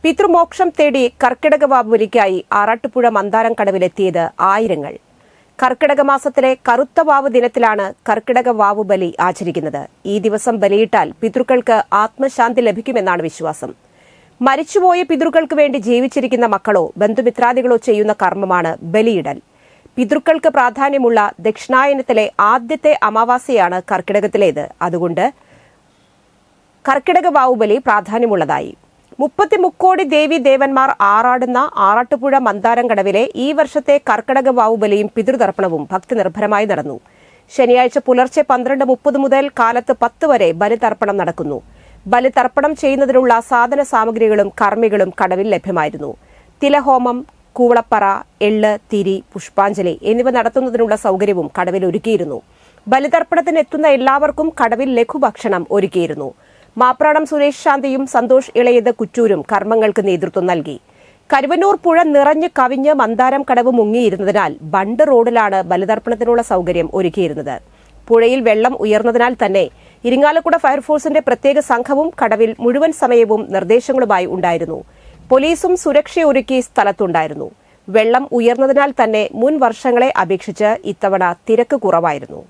പിതൃമോക്ഷം തേടി കർക്കിടക വാവുബലിക്കായി ആറാട്ടുപുഴ മന്ദാരം കടവിലെത്തിയത് ആയിരങ്ങൾ. കർക്കിടക മാസത്തിലെ കറുത്ത വാവ് ദിനത്തിലാണ് കർക്കിടക വാവുബലി ആചരിക്കുന്നത്. ഈ ദിവസം ബലിയിട്ടാൽ പിതൃക്കൾക്ക് ആത്മശാന്തി ലഭിക്കുമെന്നാണ് വിശ്വാസം. മരിച്ചുപോയ പിതൃക്കൾക്ക് വേണ്ടി ജീവിച്ചിരിക്കുന്ന മക്കളോ ബന്ധുമിത്രാദികളോ ചെയ്യുന്ന കർമ്മമാണ് ബലിയിടൽ. പിതൃക്കൾക്ക് പ്രാധാന്യമുള്ള ദക്ഷിണായനത്തിലെ ആദ്യത്തെ അമാവാസിയാണ് കർക്കിടകത്തിലേത്. അതുകൊണ്ട് കർക്കിടക വാവുബലി പ്രാധാന്യമുള്ളതായി. 30 കോടി ദേവി ദേവന്മാർ ആറാടുന്ന ആറാട്ടുപുഴ മന്ദാരം കടവിലെ ഈ വർഷത്തെ കർക്കിടക വാവുബലിയും പിതൃതർപ്പണവും ഭക്തിനിർഭരമായി നടന്നു. ശനിയാഴ്ച പുലർച്ചെ 12:30 മുതൽ കാലത്ത് 10 വരെ ബലിതർപ്പണം നടക്കുന്നു. ബലിതർപ്പണം ചെയ്യുന്നതിനുള്ള സാധന സാമഗ്രികളും കർമ്മികളും കടവിൽ ലഭ്യമായിരുന്നു. തിലഹോമം, കൂവളപ്പറ, എള്ള്, തിരി, പുഷ്പാഞ്ജലി എന്നിവ നടത്തുന്നതിനുള്ള സൌകര്യവും കടവിൽ ഒരുക്കിയിരുന്നു. ബലിതർപ്പണത്തിന് എത്തുന്ന എല്ലാവർക്കും കടവിൽ ലഘുഭക്ഷണം ഒരുക്കിയിരുന്നു. മാപ്രാണം സുരേഷ് ശാന്തിയും സന്തോഷ് ഇളയത് കുറ്റൂരും കർമ്മങ്ങൾക്ക് നേതൃത്വം നൽകി. കരുവന്നൂർ പുഴ നിറഞ്ഞു കവിഞ്ഞ് മന്ദാരം കടവ് മുങ്ങിയിരുന്നതിനാൽ ബണ്ട് റോഡിലാണ് ബലിതർപ്പണത്തിനുള്ള സൌകര്യം ഒരുക്കിയിരുന്നത്. പുഴയിൽ വെള്ളം ഉയർന്നതിനാൽ തന്നെ ഇരിങ്ങാലക്കുട ഫയർഫോഴ്സിന്റെ പ്രത്യേക സംഘവും കടവിൽ മുഴുവൻ സമയവും നിർദ്ദേശങ്ങളുമായി ഉണ്ടായിരുന്നു. പോലീസും സുരക്ഷയൊരുക്കി സ്ഥലത്തുണ്ടായിരുന്നു. വെള്ളം ഉയർന്നതിനാൽ തന്നെ മുൻ വർഷങ്ങളെ അപേക്ഷിച്ച് ഇത്തവണ തിരക്ക് കുറവായിരുന്നു.